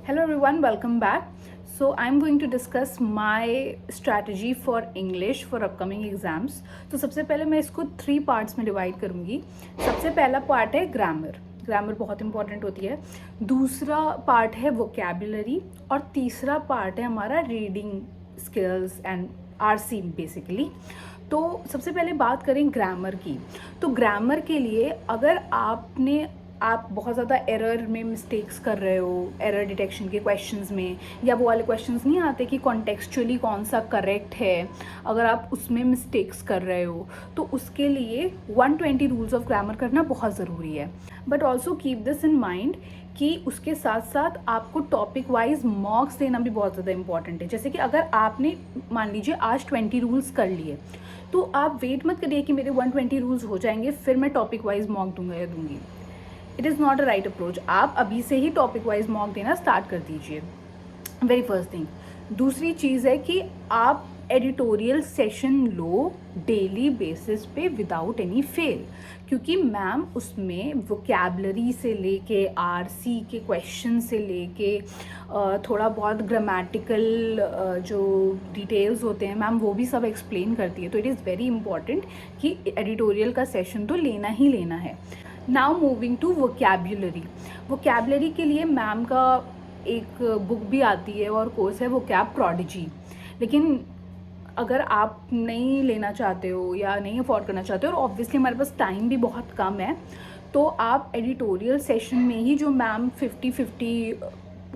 Hello everyone, welcome back. So I'm going to discuss my strategy for English for upcoming exams. तो सबसे पहले मैं इसको 3 parts में डिवाइड करूँगी. सबसे पहला पार्ट है ग्रामर बहुत इंपॉर्टेंट होती है. दूसरा पार्ट है वोकैबुलरी और तीसरा पार्ट है हमारा reading skills and RC basically. तो सबसे पहले बात करें ग्रामर की. तो ग्रामर के लिए अगर आप बहुत ज़्यादा एरर में मिस्टेक्स कर रहे हो, एरर डिटेक्शन के क्वेश्चंस में, या वो वाले क्वेश्चंस नहीं आते कि कॉन्टेक्चुअली कौन सा करेक्ट है, अगर आप उसमें मिस्टेक्स कर रहे हो तो उसके लिए 120 रूल्स ऑफ ग्रामर करना बहुत ज़रूरी है. But also keep this in mind कि उसके साथ साथ आपको टॉपिक वाइज मॉक्स देना भी बहुत ज़्यादा इंपॉर्टेंट है. जैसे कि अगर आपने मान लीजिए आज 20 रूल्स कर लिए तो आप वेट मत करिए कि मेरे 120 रूल्स हो जाएंगे फिर मैं टॉपिक वाइज मॉक दूंगा या दूंगी. It is not a right approach. आप अभी से ही टॉपिक वाइज मॉक देना स्टार्ट कर दीजिए. Very first thing. दूसरी चीज़ है कि आप एडिटोरियल सेशन लो डेली बेसिस पे विदाउट एनी फेल, क्योंकि मैम उसमें वोकैबुलरी से लेके आरसी के क्वेश्चन से लेके थोड़ा बहुत ग्रामेटिकल जो डिटेल्स होते हैं मैम वो भी सब एक्सप्लेन करती है. तो इट इज़ वेरी इंपॉर्टेंट कि एडिटोरियल का सेशन तो लेना ही लेना है. नाउ मूविंग टू वोकैबुलरी के लिए मैम का एक बुक भी आती है और कोर्स है वोकैब प्रोडिजी. लेकिन अगर आप नहीं लेना चाहते हो या नहीं अफोर्ड करना चाहते हो और ऑब्वियसली हमारे पास टाइम भी बहुत कम है तो आप एडिटोरियल सेशन में ही जो मैम 50-50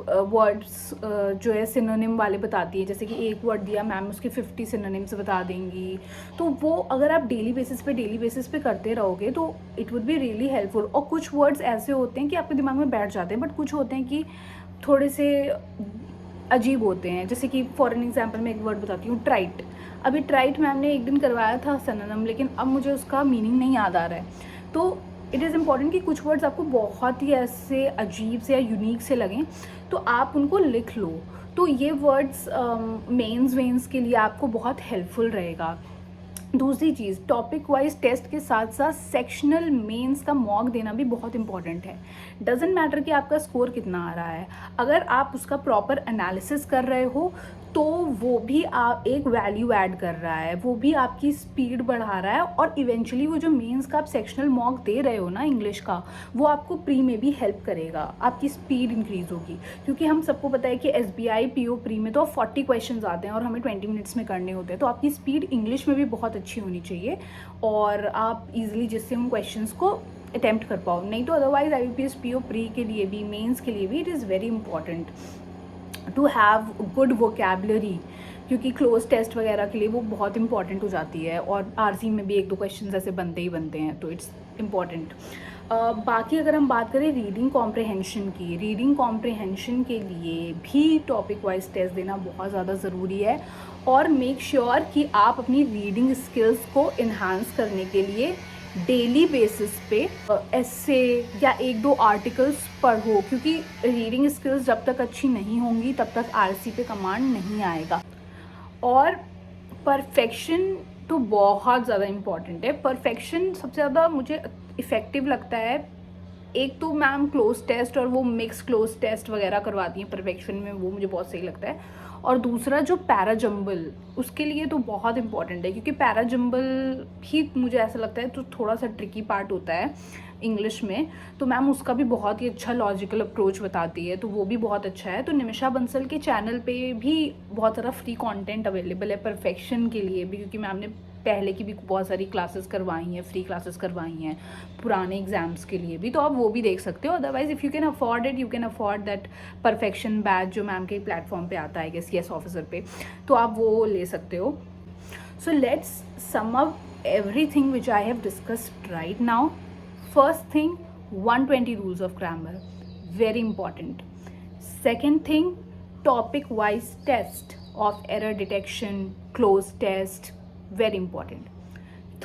वर्ड्स जो है सिनोनिम वाले बताती है, जैसे कि एक वर्ड दिया मैम उसके 50 सिनोनिम्स बता देंगी. तो वो अगर आप डेली बेसिस पे करते रहोगे तो it would be really helpful. और कुछ वर्ड्स ऐसे होते हैं कि आपके दिमाग में बैठ जाते हैं, बट कुछ होते हैं कि थोड़े से अजीब होते हैं. जैसे कि फॉर एन एग्जाम्पल मैं एक वर्ड बताती हूँ, ट्राइट. अभी ट्राइट मैम ने एक दिन करवाया था सिनोनिम, लेकिन अब मुझे उसका मीनिंग नहीं याद आ रहा है. तो इट इज़ इम्पॉर्टेंट कि कुछ वर्ड्स आपको बहुत ही ऐसे अजीब से या यूनिक से लगें तो आप उनको लिख लो. तो ये वर्ड्स मेंस वेंस के लिए आपको बहुत हेल्पफुल रहेगा. दूसरी चीज़, टॉपिक वाइज टेस्ट के साथ साथ सेक्शनल मेंस का मॉक देना भी बहुत इंपॉर्टेंट है. डजेंट मैटर कि आपका स्कोर कितना आ रहा है, अगर आप उसका प्रॉपर एनालिसिस कर रहे हो तो वो भी आप एक वैल्यू ऐड कर रहा है, वो भी आपकी स्पीड बढ़ा रहा है. और इवेंचुअली वो जो मेंस का आप सेक्शनल मॉक दे रहे हो ना इंग्लिश का, वो आपको प्री में भी हेल्प करेगा, आपकी स्पीड इंक्रीज़ होगी. क्योंकि हम सबको पता है कि SBI PO प्री में तो 40 क्वेश्चन आते हैं और हमें 20 मिनट्स में करने होते हैं. तो आपकी स्पीड इंग्लिश में भी बहुत अच्छी होनी चाहिए और आप ईजिली जिससे उन क्वेश्चंस को अटैम्प्ट कर पाओ. नहीं तो अदरवाइज IBPS PO प्री के लिए भी, मेंस के लिए भी, it is very important to have good vocabulary, क्योंकि क्लोज टेस्ट वगैरह के लिए वो बहुत इंपॉर्टेंट हो जाती है. और आरसी में भी 1-2 क्वेश्चन ऐसे बनते ही बनते हैं, तो इट्स इम्पॉर्टेंट. बाकी अगर हम बात करें रीडिंग कॉम्प्रहेंशन के लिए भी टॉपिक वाइज टेस्ट देना बहुत ज़्यादा ज़रूरी है. और मेक श्योर कि आप अपनी रीडिंग स्किल्स को इन्हांस करने के लिए डेली बेसिस पे ऐसे या 1-2 आर्टिकल्स पढ़ो, क्योंकि रीडिंग स्किल्स जब तक अच्छी नहीं होंगी तब तक आरसी पे कमांड नहीं आएगा. और परफेक्शन तो बहुत ज़्यादा इम्पॉर्टेंट है. परफेक्शन सबसे ज़्यादा मुझे इफ़ेक्टिव लगता है. एक तो मैम क्लोज टेस्ट और वो मिक्स क्लोज टेस्ट वगैरह करवाती हैं परफेक्शन में, वो मुझे बहुत सही लगता है. और दूसरा जो पैराजम्बल, उसके लिए तो बहुत इंपॉर्टेंट है, क्योंकि पैराजम्बल ही मुझे ऐसा लगता है तो थोड़ा सा ट्रिकी पार्ट होता है इंग्लिश में. तो मैम उसका भी बहुत ही अच्छा लॉजिकल अप्रोच बताती है, तो वो भी बहुत अच्छा है. तो निमिषा बंसल के चैनल पे भी बहुत सारा फ्री कंटेंट अवेलेबल है परफेक्शन के लिए भी, क्योंकि मैम ने पहले की भी बहुत सारी क्लासेस करवाई हैं, फ्री क्लासेस करवाई हैं पुराने एग्जाम्स के लिए भी. तो आप वो भी देख सकते हो. Otherwise if you can afford it, you can afford that perfection batch जो मैम के प्लेटफॉर्म पे आता है CS ऑफिसर पे, तो आप वो ले सकते हो. So let's sum up everything which I have discussed right now. First thing, 120 rules of grammar, very important. Second thing, topic wise test of error detection, close test, very important.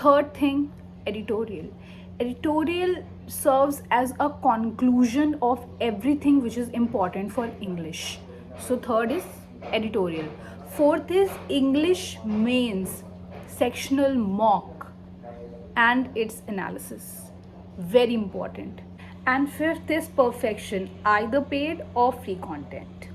Third thing, editorial serves as a conclusion of everything which is important for English. So third is editorial. Fourth is English mains, sectional mock and its analysis, very important. And fifth is perfection, either paid or free content.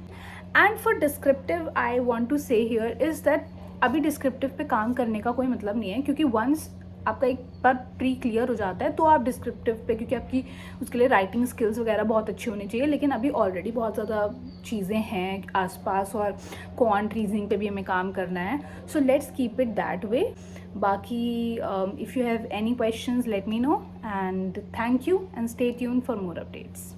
And for descriptive I want to say here is that अभी descriptive पे काम करने का कोई मतलब नहीं है, क्योंकि वंस आपका एक बार प्री क्लियर हो जाता है तो आप डिस्क्रिप्टिव पे, क्योंकि आपकी उसके लिए राइटिंग स्किल्स वगैरह बहुत अच्छी होनी चाहिए, लेकिन अभी ऑलरेडी बहुत ज़्यादा चीज़ें हैं आसपास और क्वांट रीजनिंग पे भी हमें काम करना है. So let's keep it that way. बाकी if you have any questions let me know, and thank you and stay tuned for more updates.